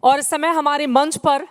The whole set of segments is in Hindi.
और इस समय हमारे मंच पर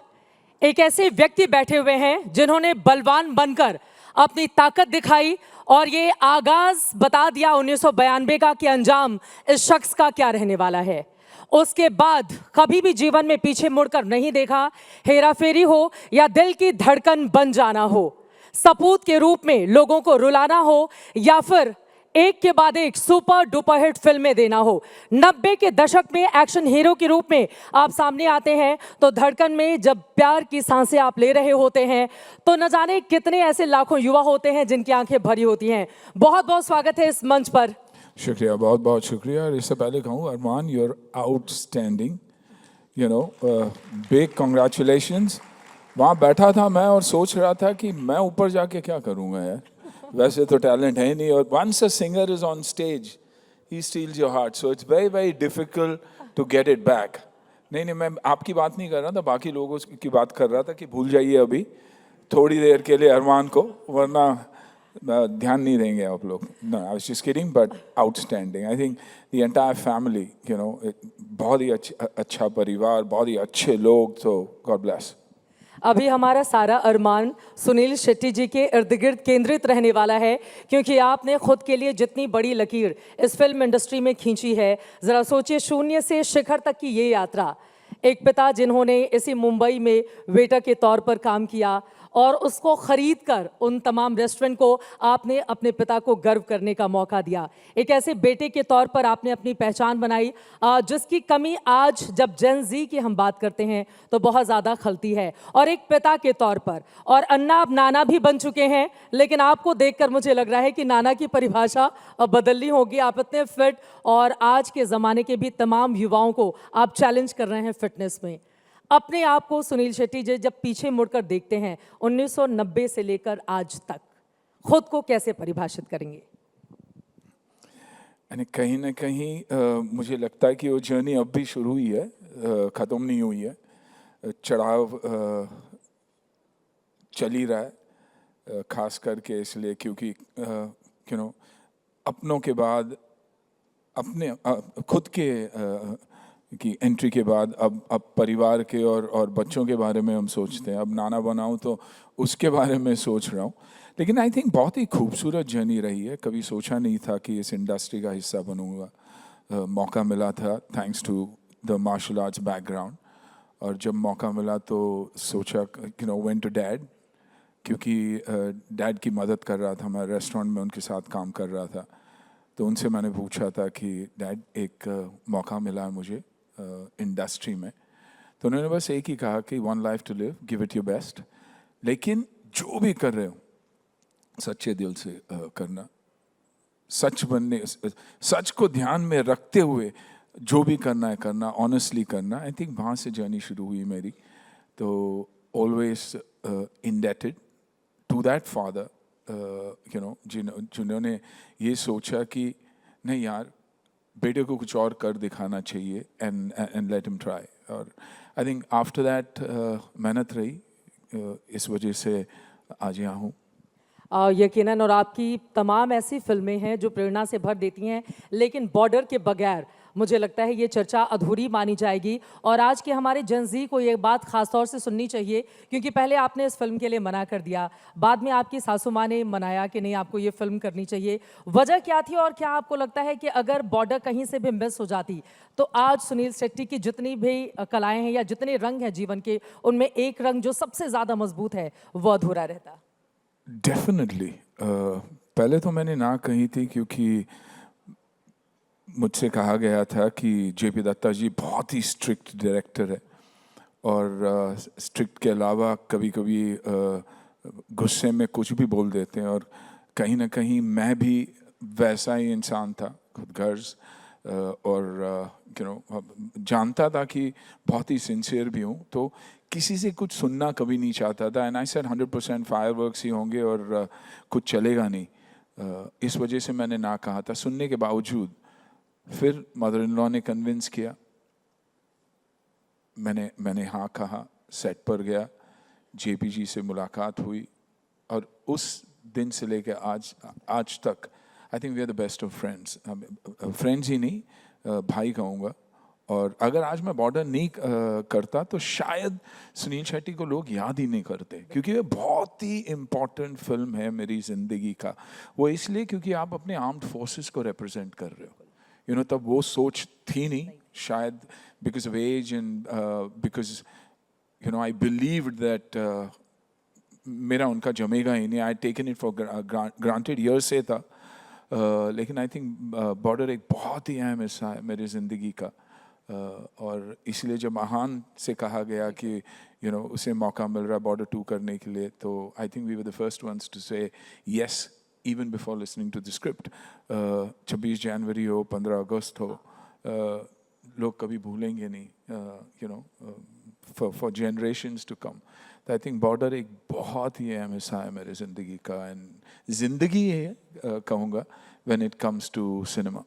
एक ऐसे व्यक्ति बैठे हुए हैं जिन्होंने बलवान बनकर अपनी ताकत दिखाई और ये आगाज बता दिया 1992 का कि अंजाम इस शख्स का क्या रहने वाला है। उसके बाद कभी भी जीवन में पीछे मुड़कर नहीं देखा, हेराफेरी हो या दिल की धड़कन बन जाना हो, सपूत के रूप में लोगों को रुलाना हो या फिर एक के बाद एक सुपर डुपर हिट फिल्में देना हो। 90 के दशक में एक्शन हीरो के रूप में आप सामने आते हैं तो धड़कन में जब प्यार की सांसें आप ले रहे होते हैं तो न जाने कितने ऐसे लाखों युवा होते हैं जिनकी आंखें भरी होती हैं। बहुत बहुत स्वागत है इस मंच पर। शुक्रिया, बहुत बहुत शुक्रिया। और इससे पहले कहूँ Armaan, you are outstanding, you know, big congratulations. वहाँ बैठा था मैं और सोच रहा था कि मैं ऊपर जाके क्या करूँगा यार, वैसे तो टैलेंट है ही नहीं, और once a singer is on stage he steals your heart, so it's very very difficult to get it back. नहीं, मैं आपकी बात नहीं कर रहा था, बाकी लोगों की बात कर रहा था कि भूल जाइए अभी थोड़ी देर के लिए अरमान को, वरना ध्यान नहीं देंगे आप लोग। No, I was just kidding, but outstanding. I think the entire family, you know, बहुत ही अच्छा परिवार, बहुत ही अच्छे लोग, तो गॉड ब्लेस। अभी हमारा सारा अरमान सुनील शेट्टी जी के इर्द गिर्द केंद्रित रहने वाला है, क्योंकि आपने खुद के लिए जितनी बड़ी लकीर इस फिल्म इंडस्ट्री में खींची है, ज़रा सोचिए, शून्य से शिखर तक की ये यात्रा। एक पिता जिन्होंने इसी मुंबई में वेटर के तौर पर काम किया और उसको खरीद कर उन तमाम रेस्टोरेंट को आपने अपने पिता को गर्व करने का मौका दिया। एक ऐसे बेटे के तौर पर आपने अपनी पहचान बनाई जिसकी कमी आज जब जेन जी की हम बात करते हैं तो बहुत ज़्यादा खलती है। और एक पिता के तौर पर, और अन्ना आप नाना भी बन चुके हैं, लेकिन आपको देखकर मुझे लग रहा है कि नाना की परिभाषा अब बदलनी होगी। आप इतने फिट और आज के ज़माने के भी तमाम युवाओं को आप चैलेंज कर रहे हैं फिटनेस में। अपने आप को सुनील शेट्टी जी जब पीछे मुड़कर देखते हैं 1990 से लेकर आज तक, खुद को कैसे परिभाषित करेंगे? यानी कहीं ना कहीं मुझे लगता है कि वो जर्नी अब भी शुरू हुई है, ख़त्म नहीं हुई है। चढ़ाव चल ही रहा है, खास करके इसलिए क्योंकि यू नो, अपनों के बाद अपने खुद के की एंट्री के बाद अब परिवार के और बच्चों के बारे में हम सोचते हैं। अब नाना बनाऊं तो उसके बारे में सोच रहा हूँ। लेकिन आई थिंक बहुत ही खूबसूरत जर्नी रही है। कभी सोचा नहीं था कि इस इंडस्ट्री का हिस्सा बनूंगा। मौका मिला था thanks to the martial arts background, और जब मौका मिला तो सोचा, you know, went to dad, क्योंकि डैड की मदद कर रहा था, मैं रेस्टोरेंट में उनके साथ काम कर रहा था। तो उनसे मैंने पूछा था कि डैड, एक मौका मिला है मुझे इंडस्ट्री में। तो उन्होंने बस एक ही कहा कि one life to live, give it your best, लेकिन जो भी कर रहे हो सच्चे दिल से करना, सच बनने, सच को ध्यान में रखते हुए जो भी करना है करना, ऑनेस्टली करना। आई थिंक वहाँ से जर्नी शुरू हुई मेरी। तो always indebted to that father, you know, जिन्होंने ये सोचा कि नहीं यार, बेटे को कुछ और कर दिखाना चाहिए, एंड लेट हिम ट्राई। और आई थिंक आफ्टर दैट मेहनत रही, इस वजह से आज यहाँ हूँ। यकीनन, और आपकी तमाम ऐसी फिल्में हैं जो प्रेरणा से भर देती हैं, लेकिन बॉर्डर के बगैर मुझे लगता है ये चर्चा अधूरी मानी जाएगी। और आज के हमारे जनजी को ये बात खास तौर से सुननी चाहिए, क्योंकि पहले आपने इस फिल्म के लिए मना कर दिया, बाद में आपकी सासू माँ ने मनाया कि नहीं, आपको ये फिल्म करनी चाहिए। वजह क्या थी, और क्या आपको लगता है कि अगर बॉर्डर कहीं से भी मिस हो जाती तो आज सुनील शेट्टी की जितनी भी कलाएँ हैं या जितने रंग हैं जीवन के, उनमें एक रंग जो सबसे ज़्यादा मजबूत है वो अधूरा रहता? डेफिनेटली। पहले तो मैंने ना कही थी, क्योंकि मुझसे कहा गया था कि जेपी दत्ता जी बहुत ही स्ट्रिक्ट डायरेक्टर है, और स्ट्रिक्ट के अलावा कभी कभी गुस्से में कुछ भी बोल देते हैं। और कहीं ना कहीं मैं भी वैसा ही इंसान था, खुद गर्ज, और यू नो, जानता था कि बहुत ही सिंसियर भी हूँ, तो किसी से कुछ सुनना कभी नहीं चाहता था। एंड आई सेड 100% फायरवर्क्स ही होंगे और कुछ चलेगा नहीं। इस वजह से मैंने ना कहा था। सुनने के बावजूद फिर मदर इन लॉ ने कन्विंस किया, मैंने हाँ कहा, सेट पर गया, जेपी जी से मुलाकात हुई, और उस दिन से लेकर आज तक I think we are the best of friends. Friends ही नहीं, भाई कहूँगा। और अगर आज मैं बॉर्डर नहीं करता तो शायद सुनील शेट्टी को लोग याद ही नहीं करते, क्योंकि ये बहुत ही इम्पोर्टेंट फिल्म है मेरी ज़िंदगी का। वो इसलिए क्योंकि आप अपने आर्म्ड फोर्सेस को रिप्रेजेंट कर रहे हो, यू नो, तब वो सोच थी नहीं शायद, because of age and because you know I believed that मेरा उनका जमेगा ही नहीं। I taken it for granted year से था, लेकिन आई थिंक बॉर्डर एक बहुत ही अहम हिस्सा है मेरी ज़िंदगी का। और इसलिए जब महान से कहा गया कि यू नो उसे मौका मिल रहा है बॉर्डर 2 करने के लिए, तो I think we were the first ones to say yes even before listening to the script. 26 जनवरी हो, 15 अगस्त हो, लोग कभी भूलेंगे नहीं, you know, for generations to come. तो आई थिंक बॉर्डर एक बहुत ही अहम हिस्सा है मेरी ज़िंदगी का, एंड ज़िंदगी है कहूँगा when it comes to cinema.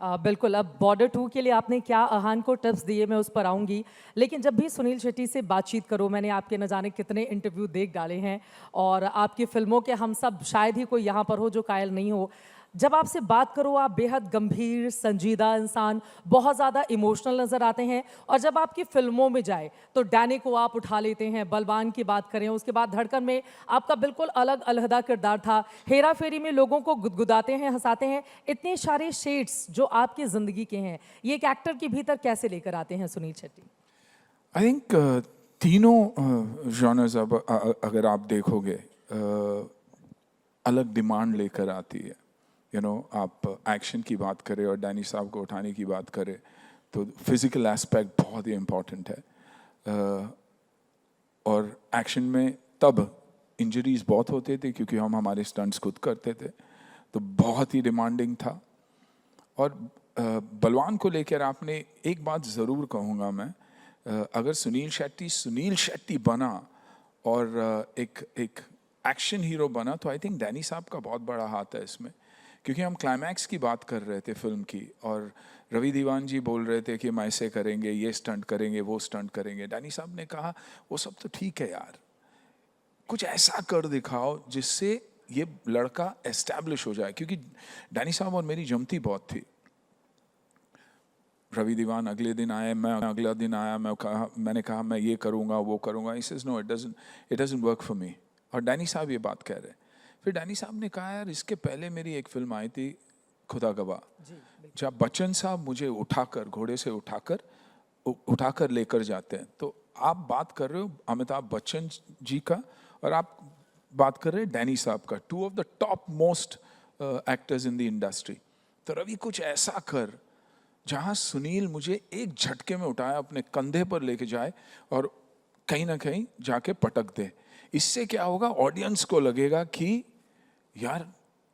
बिल्कुल, अब बॉर्डर 2 के लिए आपने क्या आहान को टिप्स दिए मैं उस पर आऊँगी, लेकिन जब भी सुनील शेट्टी से बातचीत करो, मैंने आपके न जाने कितने इंटरव्यू देख डाले हैं और आपकी फिल्मों के हम सब शायद ही कोई यहाँ पर हो जो कायल नहीं हो। जब आपसे बात करो आप बेहद गंभीर संजीदा इंसान, बहुत ज़्यादा इमोशनल नज़र आते हैं, और जब आपकी फिल्मों में जाए तो डैनी को आप उठा लेते हैं, बलवान की बात करें, उसके बाद धड़कन में आपका बिल्कुल अलग अलहदा किरदार था, हेरा फेरी में लोगों को गुदगुदाते हैं, हंसाते हैं, इतने सारे शेड्स जो आपकी ज़िंदगी के हैं, ये एक एक्टर के भीतर कैसे लेकर आते हैं सुनील शेट्टी? आई थिंक तीनों जॉनर्स अब अगर आप देखोगे अलग डिमांड लेकर आती है। यू नो, आप एक्शन की बात करें और डैनी साहब को उठाने की बात करें तो फिज़िकल एस्पेक्ट बहुत ही इम्पॉर्टेंट है, और एक्शन में तब इंजरीज बहुत होते थे क्योंकि हम हमारे स्टंट्स खुद करते थे, तो बहुत ही डिमांडिंग था। और बलवान को लेकर आपने एक बात ज़रूर कहूँगा मैं, अगर सुनील शेट्टी बना और एक एक्शन हीरो बना तो आई थिंक डैनी साहब का बहुत बड़ा हाथ है इसमें, क्योंकि हम क्लाइमैक्स की बात कर रहे थे फिल्म की और रवि दीवान जी बोल रहे थे कि हम ऐसे करेंगे, ये स्टंट करेंगे, वो स्टंट करेंगे। डैनी साहब ने कहा वो सब तो ठीक है यार, कुछ ऐसा कर दिखाओ जिससे ये लड़का एस्टैब्लिश हो जाए, क्योंकि डैनी साहब और मेरी जमती बहुत थी। रवि दीवान अगले दिन आए, मैं अगला दिन आया, मैंने कहा मैं ये करूँगा वो करूँगा, he says no it doesn't work for me, और डैनी साहब ये बात कह रहे हैं। फिर डैनी साहब ने कहा यार इसके पहले मेरी एक फिल्म आई थी खुदा गवाह, जब बच्चन साहब मुझे उठाकर घोड़े से उठाकर लेकर जाते हैं, तो आप बात कर रहे हो अमिताभ बच्चन जी का और आप बात कर रहे हैं डैनी साहब का, 2 of the top most actors in the industry. तो रवि कुछ ऐसा कर जहाँ सुनील मुझे एक झटके में उठाया, अपने कंधे पर लेके जाए और कहीं ना कहीं जाके पटक दे। इससे क्या होगा, ऑडियंस को लगेगा कि यार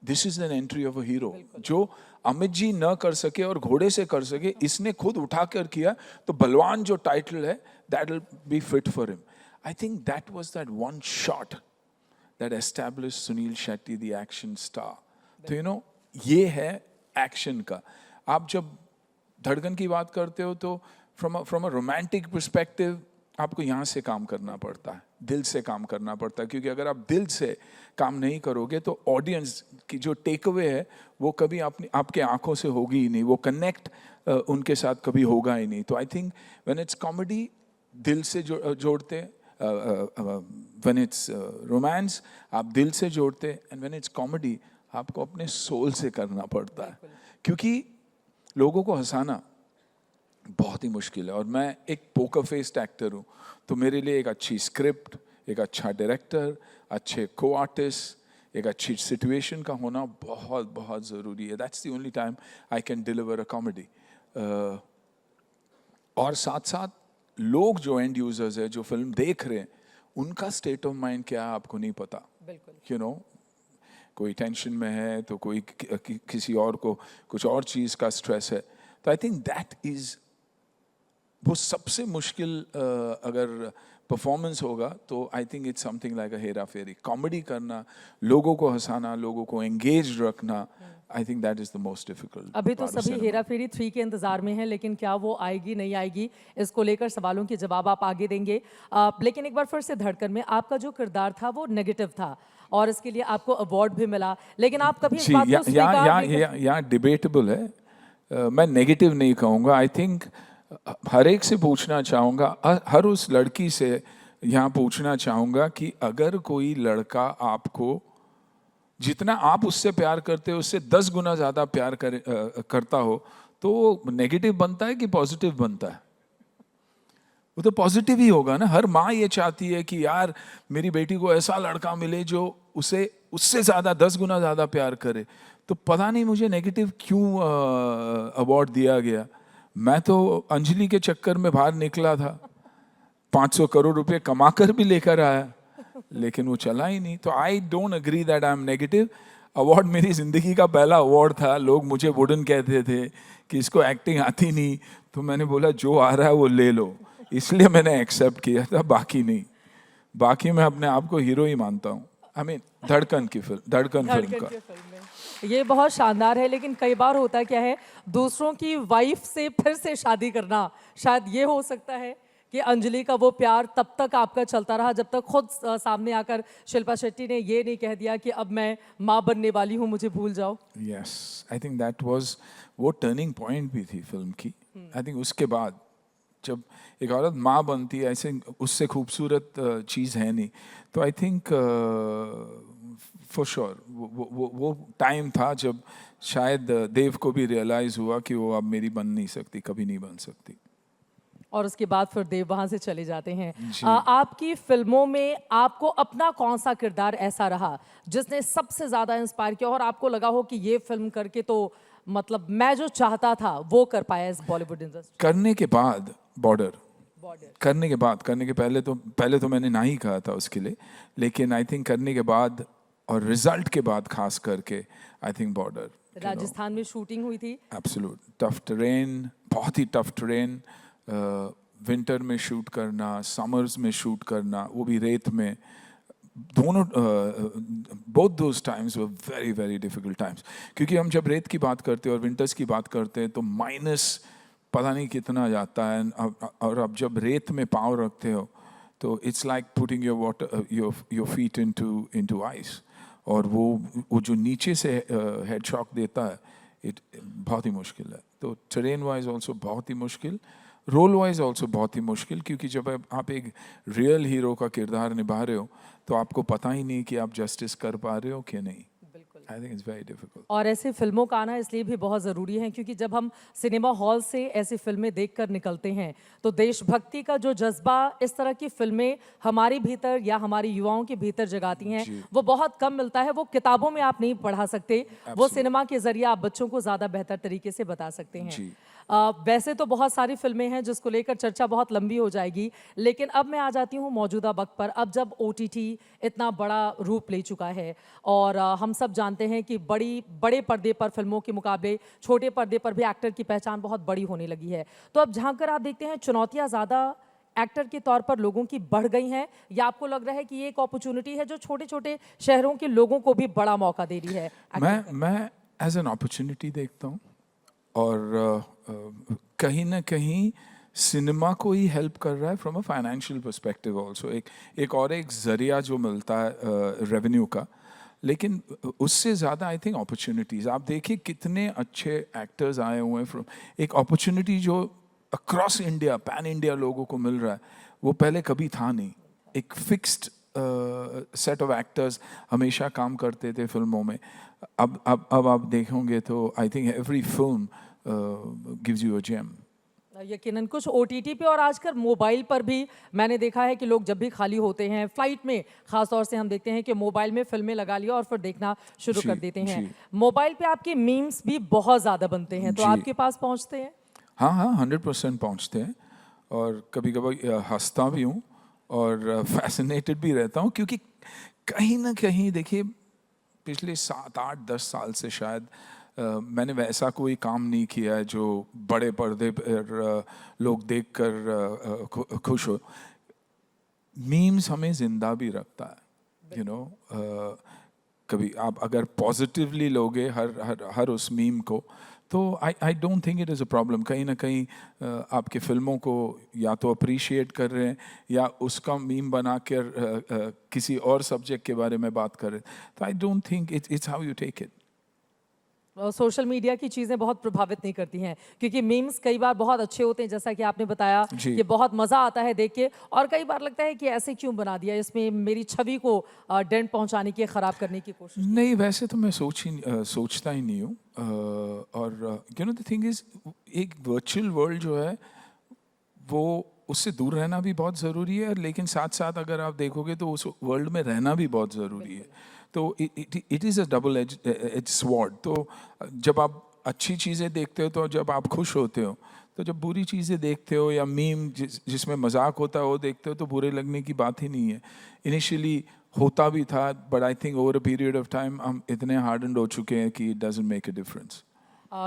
this is an entry of a hero, जो अमित जी न कर सके और घोड़े से कर सके, इसने खुद उठाकर किया, तो बलवान जो टाइटल है that will be fit for him. I think that was that one shot that established Sunil Shetty the action star. तो यू नो ये है एक्शन का। आप जब धड़कन की बात करते हो तो फ्रॉम अ रोमांटिक पर्सपेक्टिव आपको यहाँ से काम करना पड़ता है, दिल से काम करना पड़ता है, क्योंकि अगर आप दिल से काम नहीं करोगे तो ऑडियंस की जो टेक अवे है वो कभी आपके आंखों से होगी ही नहीं, वो कनेक्ट उनके साथ कभी होगा ही नहीं। तो I think when it's comedy दिल से जोड़ते, व्हेन इट्स रोमांस आप दिल से जोड़ते, एंड व्हेन इट्स कॉमेडी आपको अपने सोल से करना पड़ता है, क्योंकि लोगों को हंसाना बहुत ही मुश्किल है। और मैं एक पोकर फेस्ड एक्टर हूँ, तो मेरे लिए एक अच्छी स्क्रिप्ट, एक अच्छा डायरेक्टर, अच्छे को आर्टिस्ट, एक अच्छी सिचुएशन का होना बहुत बहुत ज़रूरी है। That's the only time I can deliver a comedy. और साथ साथ लोग जो एंड यूजर्स है, जो फिल्म देख रहे हैं, उनका स्टेट ऑफ माइंड क्या है आपको नहीं पता। यू नो, कोई टेंशन में है तो कोई किसी और को कुछ और चीज़ का स्ट्रेस है। तो आई थिंक दैट इज़ वो सबसे मुश्किल अगर परफॉर्मेंस होगा तो I think it's something like a Hera Pheri. Comedy करना, लोगों को हंसाना, लोगों को एंगेज रखना, I think that is the most difficult. अभी तो सभी हेरा फेरी 3 के इंतजार में हैं, लेकिन क्या वो आएगी नहीं आएगी, इसको लेकर सवालों के जवाब आप आगे देंगे। लेकिन एक बार फिर से धड़कन में आपका जो किरदार था वो नेगेटिव था और इसके लिए आपको अवार्ड भी मिला, लेकिन आप कभी इस बात को स्वीकार नहीं यहाँ डिबेटेबल है। मैं नेगेटिव नहीं कहूँगा। आई थिंक हर एक से पूछना चाहूँगा, हर उस लड़की से यहाँ पूछना चाहूँगा कि अगर कोई लड़का आपको जितना आप उससे प्यार करते हो उससे 10 गुना ज़्यादा प्यार करता हो, तो वो नेगेटिव बनता है कि पॉजिटिव बनता है? वो तो पॉजिटिव ही होगा ना। हर माँ ये चाहती है कि यार मेरी बेटी को ऐसा लड़का मिले जो उसे उससे ज़्यादा 10 गुना ज़्यादा प्यार करे। तो पता नहीं मुझे नेगेटिव क्यों अवार्ड दिया गया। मैं तो अंजलि के चक्कर में बाहर निकला था, 500 करोड़ रुपए कमा कर भी लेकर आया, लेकिन वो चला ही नहीं। तो I don't agree that I am negative. Award मेरी ज़िंदगी का पहला अवार्ड था। लोग मुझे वुडन कहते थे कि इसको एक्टिंग आती नहीं, तो मैंने बोला जो आ रहा है वो ले लो, इसलिए मैंने एक्सेप्ट किया था, बाकी नहीं। बाकी मैं अपने आप को हीरो ही मानता हूँ। आई मीन धड़कन फिल्म धड़कन का। की फिल्म में ये बहुत शानदार है, लेकिन कई बार होता क्या है, दूसरों की वाइफ से फिर से शादी करना, शायद ये हो सकता है कि अंजलि का वो प्यार तब तक आपका चलता रहा जब तक खुद सामने आकर शिल्पा शेट्टी ने ये नहीं कह दिया कि अब मैं माँ बनने वाली हूँ, मुझे भूल जाओ। Yes, I think that was वो टर्निंग पॉइंट भी थी फिल्म की। आई थिंक उसके बाद जब एक औरत माँ बनती है, ऐसे उससे खूबसूरत चीज़ है नहीं। तो आई थिंक फॉर श्योर वो टाइम था जब शायद देव को भी रियलाइज़ हुआ कि वो अब मेरी बन नहीं सकती, कभी नहीं बन सकती। और उसके बाद फिर देव वहां से चले जाते हैं। जी। आपकी फिल्मों में आपको अपना कौन सा किरदार ऐसा रहा जिसने सबसे ज्यादा इंस्पायर किया और आपको लगा हो कि ये फिल्म करके तो मतलब मैं जो चाहता था वो कर पाया इस बॉलीवुड इंडस्ट्री? करने के बाद बॉर्डर, बॉर्डर करने के पहले तो मैंने ना ही कहा था उसके लिए, लेकिन आई थिंक करने के बाद और रिजल्ट के बाद खास करके आई थिंक बॉर्डर। राजस्थान में शूटिंग हुई थी। एब्सोल्यूट टफ टेरेन, बहुत ही टफ टेरेन। विंटर में शूट करना, समर्स में शूट करना, वो भी रेत में, दोनों both those times were very very difficult times. क्योंकि हम जब रेत की बात करते हैं और विंटर्स की बात करते हैं तो माइनस पता नहीं कितना जाता है, और अब जब रेत में पाँव रखते हो तो it's like putting your water your feet into ice, और वो जो नीचे से हेड शॉक देता है, बहुत ही मुश्किल है। तो टेरेन वाइज ऑल्सो बहुत ही मुश्किल, रोल वाइज ऑल्सो बहुत ही मुश्किल, क्योंकि जब आप एक रियल हीरो का किरदार निभा रहे हो तो आपको पता ही नहीं कि आप जस्टिस कर पा रहे हो कि नहीं। आई थिंक इट्स वेरी डिफिकल्ट। और ऐसे फिल्मों का आना इसलिए भी बहुत ज़रूरी है क्योंकि जब हम सिनेमा हॉल से ऐसी फिल्में देखकर निकलते हैं तो देशभक्ति का जो जज्बा इस तरह की फिल्में हमारे भीतर या हमारे युवाओं के भीतर जगाती हैं, वो बहुत कम मिलता है। वो किताबों में आप नहीं पढ़ा सकते, वो सिनेमा के जरिए आप बच्चों को ज़्यादा बेहतर तरीके से बता सकते हैं। वैसे तो बहुत सारी फिल्में हैं जिसको लेकर चर्चा बहुत लंबी हो जाएगी, लेकिन अब मैं आ जाती हूँ मौजूदा वक्त पर। अब जब OTT इतना बड़ा रूप ले चुका है और हम सब जानते हैं कि बड़े पर्दे पर फिल्मों के मुकाबले छोटे पर्दे पर भी एक्टर की पहचान बहुत बड़ी होने लगी है। तो अब जहाँ कर आप देखते हैं चुनौतियाँ ज़्यादा एक्टर के तौर पर लोगों की बढ़ गई हैं, या आपको लग रहा है कि ये एक अपॉर्चुनिटी है जो छोटे छोटे शहरों के लोगों को भी बड़ा मौका दे रही है? मैं एज एन अपॉर्चुनिटी देखता हूँ, और कहीं ना कहीं सिनेमा को ही हेल्प कर रहा है from a financial perspective also. एक जरिया जो मिलता है रेवेन्यू का, लेकिन उससे ज़्यादा आई थिंक अपॉर्चुनिटीज़। आप देखिए कितने अच्छे एक्टर्स आए हुए हैं फ्रॉम, एक अपॉर्चुनिटी जो अक्रॉस इंडिया, पैन इंडिया लोगों को मिल रहा है, वो पहले कभी था नहीं। एक फिक्स्ड सेट ऑफ एक्टर्स हमेशा काम करते थे फिल्मों में। अब आप देखोगे तो I think every film gives you a gem. यकीनन कुछ OTT पे और आजकल मोबाइल पर भी मैंने देखा है कि लोग जब भी खाली होते हैं फ्लाइट में, खास तौर से हम देखते हैं कि मोबाइल में फिल्में लगा लिया और फिर देखना शुरू कर देते हैं। मोबाइल पे आपके मीम्स भी बहुत ज़्यादा बनते हैं, तो आपके पास पहुंचते हैं? हाँ, 100% पहुंचते हैं, और कभी कभी हंसता भी हूँ और फैसिनेटेड भी रहता हूँ, क्योंकि कहीं ना कहीं देखिए पिछले 7, 8, 10 साल से शायद मैंने वैसा कोई काम नहीं किया है जो बड़े पर्दे पर लोग देखकर खुश हो। मीम्स हमें जिंदा भी रखता है, कभी आप अगर पॉजिटिवली लोगे हर उस मीम को, तो I don't think it is a problem. कहीं ना कहीं आपके फिल्मों को या तो अप्रिशिएट कर रहे हैं या उसका मीम बना कर किसी और सब्जेक्ट के बारे में बात कर रहे हैं, तो I don't think it's how you take it. Social media की चीज़ें बहुत प्रभावित नहीं करती हैं, क्योंकि मीम्स कई बार बहुत अच्छे होते हैं, जैसा कि आपने बताया जी। कि बहुत मज़ा आता है देख के, और कई बार लगता है कि ऐसे क्यों बना दिया, इसमें मेरी छवि को डेंट पहुंचाने की, ख़राब करने की कोशिश की। नहीं, वैसे तो मैं सोचता ही नहीं हूँ। और you know the thing is, एक वर्चुअल वर्ल्ड जो है वो, उससे दूर रहना भी बहुत ज़रूरी है, लेकिन साथ साथ अगर आप देखोगे तो उस वर्ल्ड में रहना भी बहुत ज़रूरी है। तो it is a double edge sword. तो जब आप अच्छी चीज़ें देखते हो, तो जब आप खुश होते हो, तो जब बुरी चीज़ें देखते हो या मीम जिसमें मजाक होता है वो देखते हो, तो बुरे लगने की बात ही नहीं है। इनिशियली होता भी था, but I think over a period of time हम इतने हार्डन्ड हो चुके हैं कि it doesn't make a difference.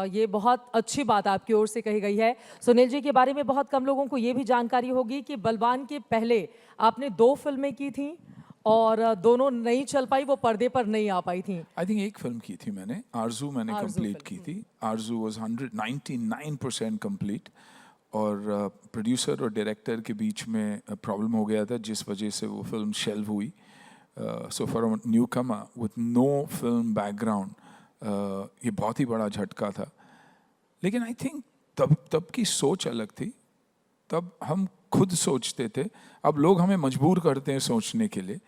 ये बहुत अच्छी बात आपकी ओर से कही गई है। सुनील जी के बारे में बहुत कम लोगों को ये भी जानकारी होगी कि बलवान के पहले आपने 2 फ़िल्में की थीं, और दोनों नहीं चल पाई, वो पर्दे पर नहीं आ पाई थीं। आई थिंक एक फिल्म की थी मैंने, आरजू मैंने आरज़ू कंप्लीट की फ़िल्म। थी। आरजू वाज 199% कंप्लीट। और प्रोड्यूसर और डायरेक्टर के बीच में प्रॉब्लम हो गया था, जिस वजह से वो फिल्म शेल्व हुई। So for a newcomer with no film background, ये बहुत ही बड़ा झटका था। लेकिन आई थिंक तब तब की सोच अलग थी। तब हम खुद सोचते थे, अब लोग हमें मजबूर करते हैं सोचने के लिए।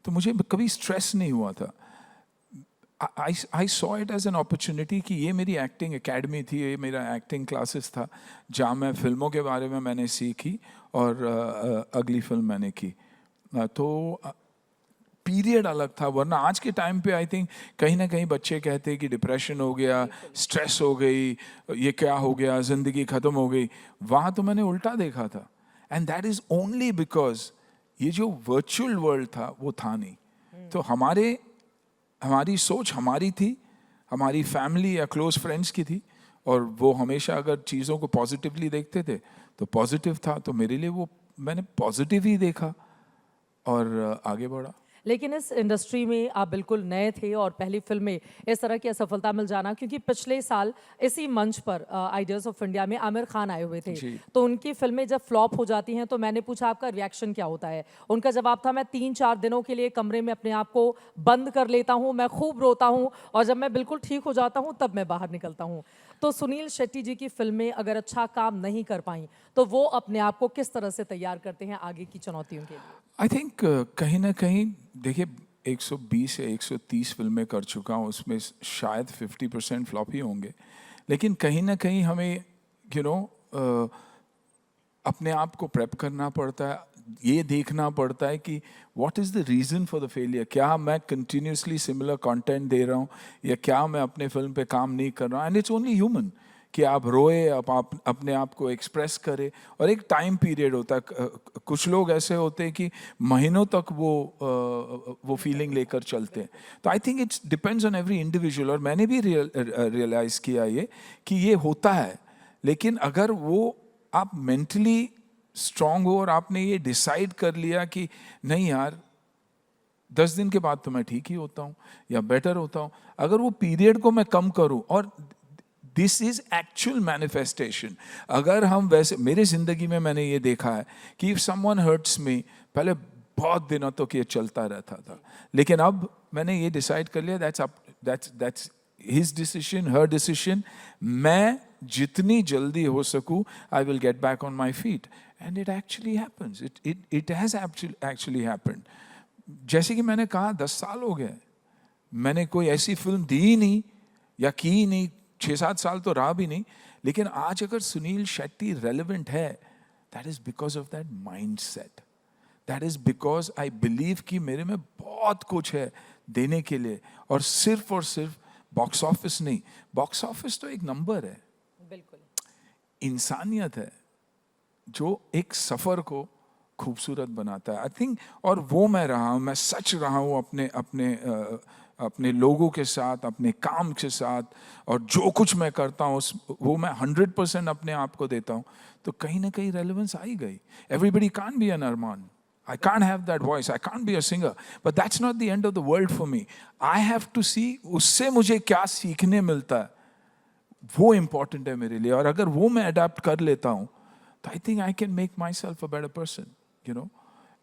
तो मुझे कभी स्ट्रेस नहीं हुआ था। I saw it as an opportunity कि ये मेरी एक्टिंग एकेडमी थी, ये मेरा एक्टिंग क्लासेस था, जहाँ मैं फिल्मों के बारे में मैंने सीखी और अगली फिल्म मैंने की। तो पीरियड अलग था, वरना आज के टाइम पे आई थिंक कहीं ना कहीं बच्चे कहते हैं कि डिप्रेशन हो गया, स्ट्रेस हो गई, ये क्या हो गया, ज़िंदगी ख़त्म हो गई। वहाँ तो मैंने उल्टा देखा था। And that is only because ये जो वर्चुअल वर्ल्ड था वो था नहीं। तो हमारी सोच हमारी थी, हमारी फैमिली या क्लोज फ्रेंड्स की थी, और वो हमेशा अगर चीज़ों को पॉजिटिवली देखते थे तो पॉजिटिव था। तो मेरे लिए वो, मैंने पॉजिटिव ही देखा और आगे बढ़ा। लेकिन इस इंडस्ट्री में आप बिल्कुल नए थे, और पहली फिल्म में इस तरह की असफलता मिल जाना, क्योंकि पिछले साल इसी मंच पर आइडियाज़ ऑफ इंडिया में आमिर खान आए हुए थे, जी। तो उनकी फिल्में जब फ्लॉप हो जाती हैं तो मैंने पूछा आपका रिएक्शन क्या होता है। उनका जवाब था, मैं 3-4 दिनों के लिए कमरे में अपने आप को बंद कर लेता हूँ, मैं खूब रोता हूँ, और जब मैं बिल्कुल ठीक हो जाता हूँ तब मैं बाहर निकलता हूँ। तो सुनील शेट्टी जी की फिल्में अगर अच्छा काम नहीं कर पाई, तो वो अपने आप को किस तरह से तैयार करते हैं आगे की चुनौतियों के लिए? आई थिंक कहीं ना कहीं, देखिए, 120 या 130 फिल्में कर चुका हूँ, उसमें शायद 50% फ्लॉप ही होंगे। लेकिन कहीं ना कहीं हमें यू नो अपने आप को प्रेप करना पड़ता है, ये देखना पड़ता है कि what is the reason for the failure. क्या मैं कंटिन्यूसली सिमिलर कंटेंट दे रहा हूँ, या क्या मैं अपने फिल्म पे काम नहीं कर रहा हूँ। एंड इट्स ओनली ह्यूमन कि आप रोए, आप अपने आप को एक्सप्रेस करें, और एक टाइम पीरियड होता है। कुछ लोग ऐसे होते हैं कि महीनों तक वो फीलिंग लेकर चलते हैं। तो I think it's depends on every individual, और मैंने भी रियलाइज़ किया ये कि ये होता है। लेकिन अगर वो आप मेंटली स्ट्रांग हो और आपने ये डिसाइड कर लिया कि नहीं यार, 10 दिन के बाद तो मैं ठीक ही होता हूँ या बेटर होता हूँ, अगर वो पीरियड को मैं कम करूँ, और दिस इज एक्चुअल मैनिफेस्टेशन। अगर हम वैसे, मेरे जिंदगी में मैंने ये देखा है कि इफ समवन हर्ट्स मी, पहले बहुत दिनों तक ये चलता रहता था, लेकिन अब मैंने ये डिसाइड कर लिया, that's his decision, her decision. मैं जितनी जल्दी हो सकूं, I will get back on my feet. And it actually happens, it has actually happened. जैसे कि मैंने कहा, 10 साल हो गए, मैंने कोई ऐसी फिल्म दी ही नहीं या की ही नहीं, 6-7 साल तो रहा भी नहीं। लेकिन आज अगर सुनील शेट्टी रेलेवेंट है, that is because of that mind set. That is because I believe कि मेरे में बहुत कुछ है देने के लिए, और सिर्फ बॉक्स ऑफिस नहीं। बॉक्स ऑफिस तो एक नंबर है, बिल्कुल। इंसानियत है जो एक सफर को खूबसूरत बनाता है, आई थिंक। और वो मैं रहा हूँ, मैं सच रहा हूँ अपने लोगों के साथ, अपने काम के साथ, और जो कुछ मैं करता हूँ वो मैं 100% अपने आप को देता हूँ। तो कहीं ना कहीं रेलेवेंस आई गई। Everybody can't be an Armaan, I can't have that voice, I can't be a singer, but that's not the end of the world for me. I have to see उससे मुझे क्या सीखने मिलता है, वो इम्पॉर्टेंट है मेरे लिए। और अगर वो मैं अडेप्ट कर लेता हूँ, तो I think I can make my self a better person, you know,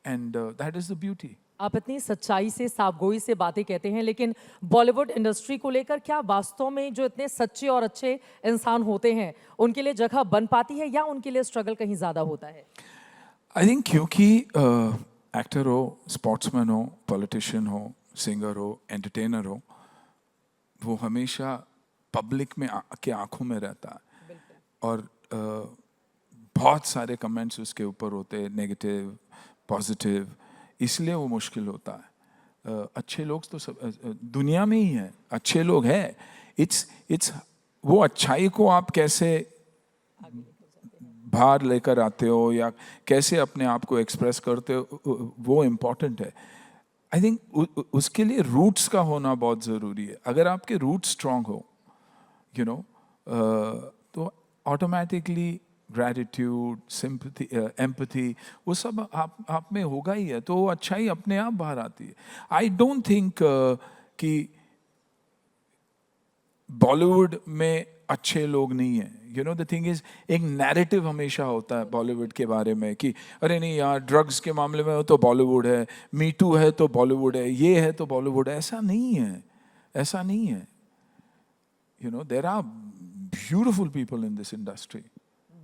and that is the beauty. आप इतनी सच्चाई से साफगोई से बातें कहते हैं, लेकिन बॉलीवुड इंडस्ट्री को लेकर क्या वास्तव में जो इतने सच्चे और अच्छे इंसान होते हैं उनके लिए जगह बन पाती है या उनके लिए स्ट्रगल कहीं ज़्यादा होता है? आई थिंक क्योंकि एक्टर हो, स्पोर्ट्समैन हो, पॉलिटिशियन हो, सिंगर हो, एंटरटेनर हो, वो हमेशा पब्लिक में के आंखों में रहता है और बहुत सारे कमेंट्स उसके ऊपर होते हैं, नेगेटिव, पॉजिटिव, इसलिए वो मुश्किल होता है। अच्छे लोग तो सब दुनिया में ही हैं, अच्छे लोग हैं। इट्स वो अच्छाई को आप कैसे बाहर लेकर आते हो या कैसे अपने आप को एक्सप्रेस करते हो, वो इम्पोर्टेंट है। आई थिंक उसके लिए रूट्स का होना बहुत ज़रूरी है। अगर आपके रूट स्ट्रांग हो, यू नो, तो ऑटोमेटिकली ग्रैटिट्यूड, सिंपैथी, एम्पैथी, वो सब आप में होगा ही है, तो वो अच्छाई अपने आप बाहर आती है। आई डोंट थिंक कि बॉलीवुड में अच्छे लोग नहीं हैं। You know the thing is, एक नैरेटिव हमेशा होता है बॉलीवुड के बारे में कि अरे नहीं यार, ड्रग्स के मामले में हो तो बॉलीवुड है, मी टू है तो बॉलीवुड है, ये है तो बॉलीवुड है। ऐसा नहीं है, ऐसा नहीं है। You know, there are beautiful people in this industry.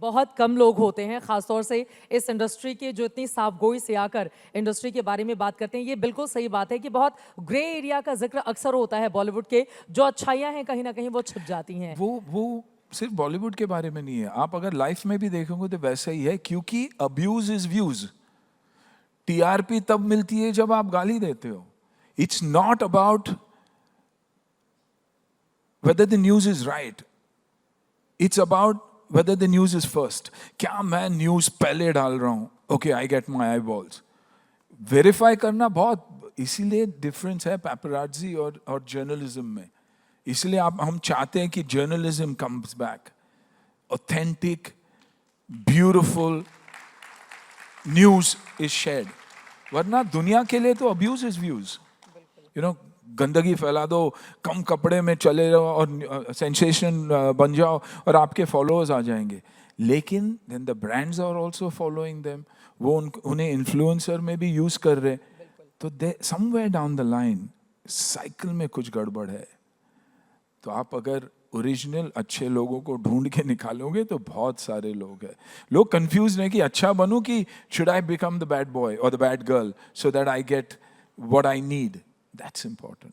बहुत कम लोग होते हैं खासतौर से इस इंडस्ट्री के जो इतनी साफगोई से आकर इंडस्ट्री के बारे में बात करते हैं। ये बिल्कुल सही बात है कि बहुत ग्रे एरिया का जिक्र अक्सर होता है बॉलीवुड के, जो अच्छाइयाँ हैं कहीं ना कहीं वो छिप जाती हैं। वो सिर्फ बॉलीवुड के बारे में नहीं है, आप अगर लाइफ में भी देखोगे तो वैसा ही है, क्योंकि अब्यूज इज व्यूज। टीआरपी तब मिलती है जब आप गाली देते हो। It's not about whether the news is right, it's about whether the news is first. क्या मैं न्यूज पहले डाल रहा हूं? Okay, I get my I balls. Verify करना बहुत, इसीलिए डिफरेंस है पैपराजी और जर्नलिज्म में। इसलिए हम चाहते हैं कि journalism comes back, authentic, beautiful news is shared. वरना दुनिया के लिए तो abuse is views. You know, गंदगी फैला दो, कम कपड़े में चले रहो और सेंसेशन बन जाओ और आपके फॉलोअर्स आ जाएंगे। लेकिन then the brands are also following them, वो उन्हें इन्फ्लुएंसर में भी यूज कर रहे। तो they somewhere down the line cycle में कुछ गड़बड़ है। तो आप अगर ओरिजिनल अच्छे लोगों को ढूंढ के निकालोगे तो बहुत सारे लोग हैं। लोग कंफ्यूज हैं कि अच्छा बनूं कि should I become the bad boy और the bad girl so that I get what I need. That's important.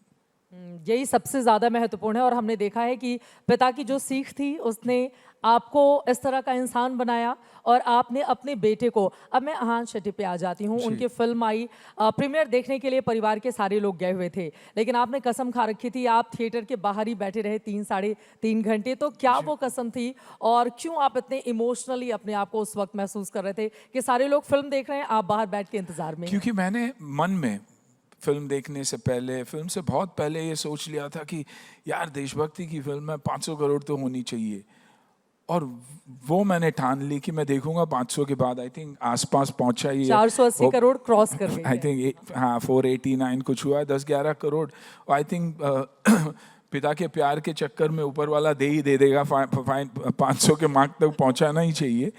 यही सबसे ज़्यादा महत्वपूर्ण है। और हमने देखा है कि पिता की जो सीख थी उसने आपको इस तरह का इंसान बनाया और आपने अपने बेटे को, अब मैं अहान शेट्टी पे आ जाती हूँ। उनकी फिल्म आई, प्रीमियर देखने के लिए परिवार के सारे लोग गए हुए थे, लेकिन आपने कसम खा रखी थी, आप थिएटर के बाहर ही बैठे रहे 3-3.5 घंटे। तो क्या वो कसम थी और क्यों आप इतने इमोशनली अपने आप को उस वक्त महसूस कर रहे थे कि सारे लोग फिल्म देख रहे हैं, आप बाहर बैठ के इंतजार में? क्योंकि मैंने मन में फिल्म देखने से पहले, फिल्म से बहुत पहले ये सोच लिया था कि यार देशभक्ति की फिल्म है, 500 करोड़ तो होनी चाहिए। और वो मैंने ठान ली कि मैं देखूंगा 500 के बाद। आई थिंक आसपास पहुंचा ही 480 करोड़ क्रॉस कर गई आई है। थिंक हाँ 489 कुछ हुआ है, 10-11 करोड़। आई थिंक पिता के प्यार के चक्कर में ऊपर वाला दे ही दे देगा, 500 के मार्क तक पहुंचाना ही चाहिए।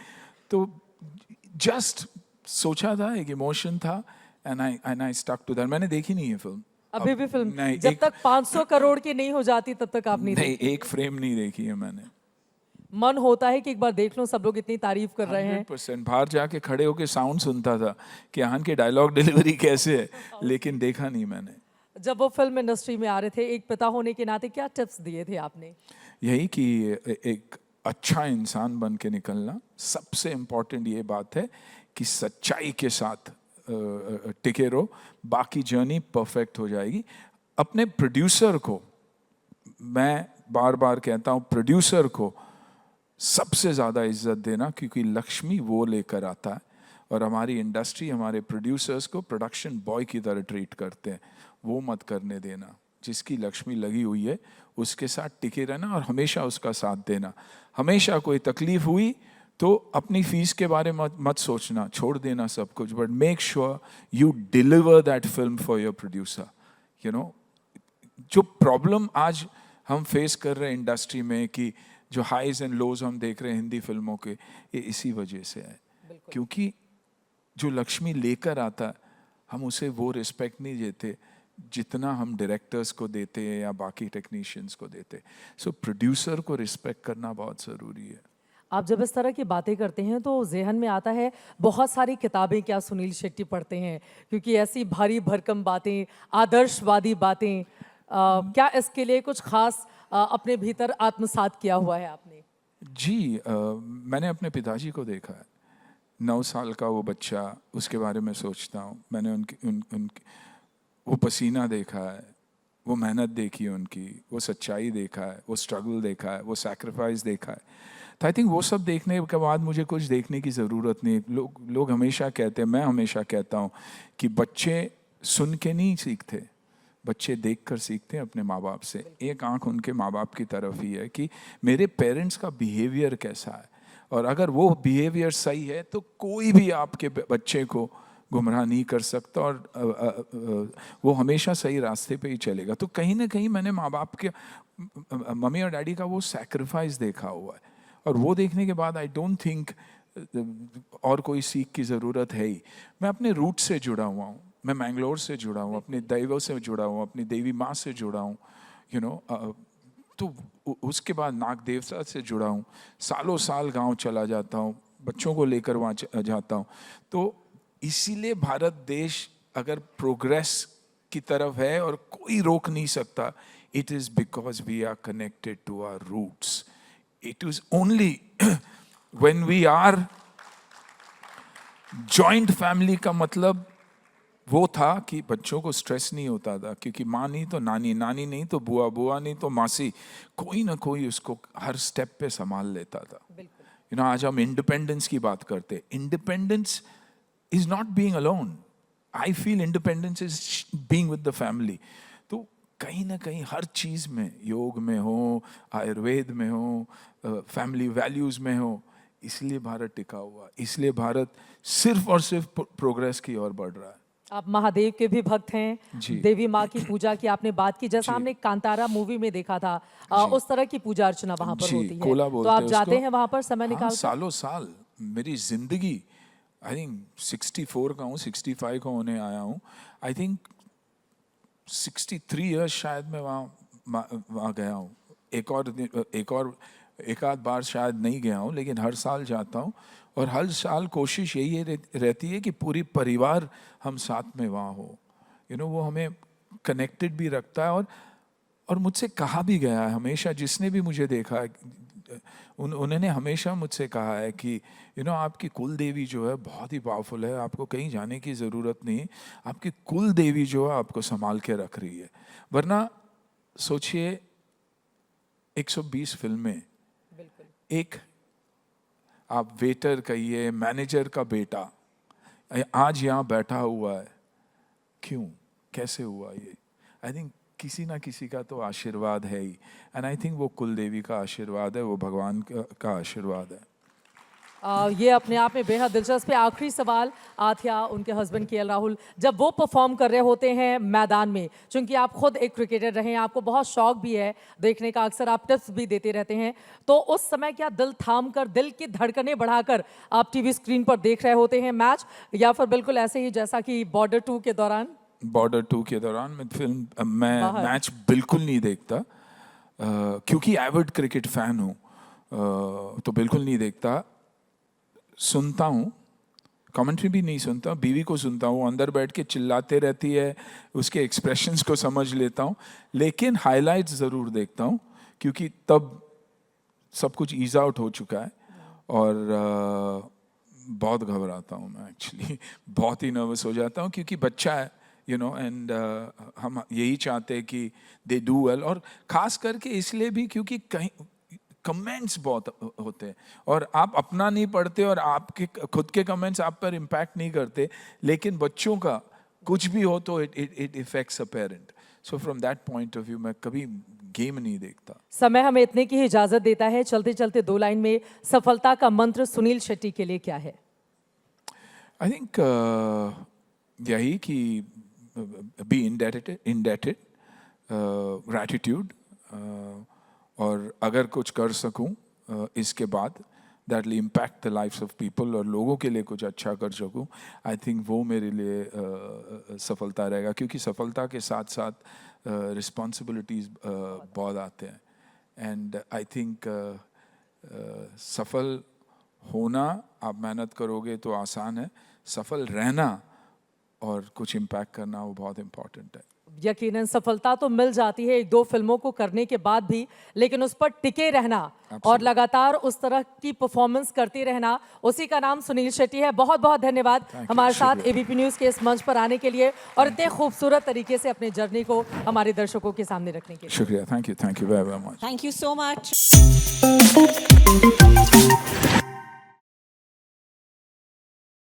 तो जस्ट सोचा था, एक इमोशन था, and I stuck to that। मैंने देखी नहीं है फिल्म अभी भी फिल्म नहीं, जब तक 500 करोड़ की नहीं हो जाती तब तक आप नहीं नहीं, देखते? एक फ्रेम नहीं देखी है मैंने। मन होता है कि एक बार देख लो, सब लोग इतनी तारीफ कर रहे हैं। 100% बाहर जाके खड़े होके साउंड सुनता था कि आहान की डायलॉग डिलीवरी कैसे है, लेकिन देखा नहीं मैंने। जब वो फिल्म इंडस्ट्री में आ रहे थे, एक पिता होने के नाते क्या टिप्स दिए थे आपने? यही कि एक अच्छा इंसान बन के निकलना, सबसे इम्पोर्टेंट ये बात है कि सच्चाई के साथ टिके रहो, बाकी जर्नी परफेक्ट हो जाएगी। अपने प्रोड्यूसर को, मैं बार बार कहता हूँ, प्रोड्यूसर को सबसे ज़्यादा इज्जत देना, क्योंकि लक्ष्मी वो लेकर आता है। और हमारी इंडस्ट्री हमारे प्रोड्यूसर्स को प्रोडक्शन बॉय की तरह ट्रीट करते हैं, वो मत करने देना। जिसकी लक्ष्मी लगी हुई है उसके साथ टिके रहना और हमेशा उसका साथ देना। हमेशा कोई तकलीफ हुई तो अपनी फीस के बारे में मत सोचना, छोड़ देना सब कुछ, but make sure you deliver that film for your producer. You know, जो प्रॉब्लम आज हम फेस कर रहे हैं इंडस्ट्री में, कि जो हाईज एंड लोज हम देख रहे हैं हिंदी फिल्मों के, ये इसी वजह से है। क्योंकि जो लक्ष्मी लेकर आता है हम उसे वो रिस्पेक्ट नहीं देते जितना हम डायरेक्टर्स को देते हैं या बाकी टेक्नीशियंस को देते। सो प्रोड्यूसर को रिस्पेक्ट करना बहुत ज़रूरी है। आप जब इस तरह की बातें करते हैं तो ज़हन में आता है बहुत सारी किताबें क्या सुनील शेट्टी पढ़ते हैं, क्योंकि ऐसी भारी भरकम बातें, आदर्शवादी बातें, क्या इसके लिए कुछ खास अपने भीतर आत्मसात किया हुआ है आपने? जी, मैंने अपने पिताजी को देखा है। 9 साल का वो बच्चा, उसके बारे में सोचता हूँ। मैंने उनकी वो पसीना देखा है, वो मेहनत देखी है उनकी, वो सच्चाई देखा है, वो स्ट्रगल देखा है, वो सैक्रिफाइस देखा है। तो आई थिंक वो सब देखने के बाद मुझे कुछ देखने की ज़रूरत नहीं। लोग हमेशा कहते हैं, मैं हमेशा कहता हूँ कि बच्चे सुन के नहीं सीखते, बच्चे देख कर सीखते हैं अपने माँ बाप से। एक आंख उनके माँ बाप की तरफ ही है कि मेरे पेरेंट्स का बिहेवियर कैसा है, और अगर वो बिहेवियर सही है तो कोई भी आपके बच्चे को गुमराह नहीं कर सकता, और वो हमेशा सही रास्ते पे ही चलेगा। तो कहीं ना कहीं मैंने माँ बाप के, मम्मी और डैडी का वो सैक्रिफाइस देखा हुआ है, और वो देखने के बाद आई डोंट थिंक और कोई सीख की ज़रूरत है ही। मैं अपने रूट से जुड़ा हुआ हूँ, मैं मैंगलोर से जुड़ा हूँ, अपने दैवों से जुड़ा हूँ, अपनी देवी माँ से जुड़ा हूँ, यू नो। तो उसके बाद नाग देवता से जुड़ा हूँ। सालों साल गांव चला जाता हूँ, बच्चों को लेकर वहाँ जाता हूँ। तो इसीलिए भारत देश अगर प्रोग्रेस की तरफ है और कोई रोक नहीं सकता, it is because we are connected to our roots. It is only when we are joint family का मतलब वो था कि बच्चों को स्ट्रेस नहीं होता था, क्योंकि माँ नहीं तो नानी, नानी नहीं तो बुआ, बुआ नहीं तो मासी, कोई ना कोई उसको हर स्टेप पे संभाल लेता था। यू नो, आज हम इंडिपेंडेंस की बात करते, independence is not being alone. I feel independence is being with the family. तो कहीं ना कहीं हर चीज़ में, योग में हो, आयुर्वेद में हो, फैमिली वैल्यूज़ में हो, इसलिए भारत टिका हुआ, इसलिए भारत सिर्फ और सिर्फ प्रोग्रेस की ओर बढ़ रहा है। आप महादेव के भी भक्त हैं, जी। देवी माँ की पूजा की आपने बात की, जैसा जी। हमने कांतारा मूवी में देखा था, जी। उस तरह की पूजा अर्चना वहाँ पर जी, होती है। कोला तो बोलते आप हैं जाते उसको। हैं वहाँ पर समय हाँ, निकाल कर? सालों साल मेरी जिंदगी, आई थिंक 64 का हूँ, 65 का होने आया हूँ। आई थिंक 63 इयर्स शायद मैं वहाँ गया हूँ। एक आध बार शायद नहीं गया हूँ, लेकिन हर साल जाता हूँ। और हर साल कोशिश यही रहती है कि पूरी परिवार हम साथ में वहाँ हो। यू नो, वो हमें कनेक्टेड भी रखता है। और मुझसे कहा भी गया है हमेशा, जिसने भी मुझे देखा है, उन्होंने हमेशा मुझसे कहा है कि यू नो, आपकी कुल देवी जो है बहुत ही पावरफुल है, आपको कहीं जाने की ज़रूरत नहीं, आपकी कुल देवी जो है आपको संभाल के रख रही है। वरना सोचिए, 120 फिल्में, एक आप वेटर कहिए, मैनेजर का बेटा आज यहाँ बैठा हुआ है, क्यों, कैसे हुआ ये? आई थिंक किसी ना किसी का तो आशीर्वाद है ही, एंड आई थिंक वो कुल देवी का आशीर्वाद है, वो भगवान का आशीर्वाद है। ये अपने आप में बेहद दिलचस्प है। आखिरी सवाल, आथिया उनके हस्बैंड के एल राहुल, जब वो परफॉर्म कर रहे होते हैं मैदान में, चूंकि आप खुद एक क्रिकेटर रहे हैं, आपको बहुत शौक भी है देखने का, अक्सर आप टिप्स भी देते रहते हैं, तो उस समय क्या दिल थाम कर, दिल की धड़कनें बढ़ाकर आप टीवी स्क्रीन पर देख रहे होते हैं मैच, या फिर बिल्कुल ऐसे ही जैसा कि बॉर्डर 2 के दौरान? बॉर्डर 2 के दौरान मैं बाहर। मैच बिल्कुल नहीं देखता, क्योंकि एविड क्रिकेट फैन हूँ, तो बिल्कुल नहीं देखता। सुनता हूँ, कमेंट्री भी नहीं सुनता, बीवी को सुनता हूँ, अंदर बैठ के चिल्लाते रहती है, उसके एक्सप्रेशंस को समझ लेता हूँ, लेकिन हाइलाइट्स ज़रूर देखता हूँ, क्योंकि तब सब कुछ ईज आउट हो चुका है। और बहुत घबराता हूँ मैं, एक्चुअली बहुत ही नर्वस हो जाता हूँ, क्योंकि बच्चा है, यू नो, एंड हम यही चाहते हैं कि दे डू वेल। और ख़ास करके इसलिए भी क्योंकि कहीं कमेंट्स बहुत होते हैं, और आप अपना नहीं पढ़ते, और आपके खुद के कमेंट्स आप पर इम्पैक्ट नहीं करते, लेकिन बच्चों का कुछ भी हो तो it effects a parent. So from that point of view मैं कभी गेम नहीं देखता। समय हमें इतने की ही इजाजत देता है, चलते चलते 2 लाइन में सफलता का मंत्र सुनील शेट्टी के लिए क्या है? आई थिंक यही कि बी इंडेटेड, ग्रैटिट्यूड, और अगर कुछ कर सकूं इसके बाद, that will impact the lifes of people और लोगों के लिए कुछ अच्छा कर सकूं, आई थिंक वो मेरे लिए सफलता रहेगा। क्योंकि सफलता के साथ साथ रिस्पॉन्सिबिलिटीज़ बहुत आते हैं, एंड आई थिंक सफल होना, आप मेहनत करोगे तो आसान है, सफल रहना और कुछ इम्पैक्ट करना वो बहुत इम्पॉर्टेंट है। यकीनन सफलता तो मिल जाती है 1-2 फिल्मों को करने के बाद भी, लेकिन उस पर टिके रहना और लगातार उस तरह की परफॉर्मेंस करते रहना, उसी का नाम सुनील शेट्टी है। बहुत बहुत धन्यवाद हमारे साथ एबीपी न्यूज़ के इस मंच पर आने के लिए और इतने खूबसूरत तरीके से अपने जर्नी को हमारे दर्शकों के सामने रखने के लिए। शुक्रिया, thank you very very much. Thank you so much.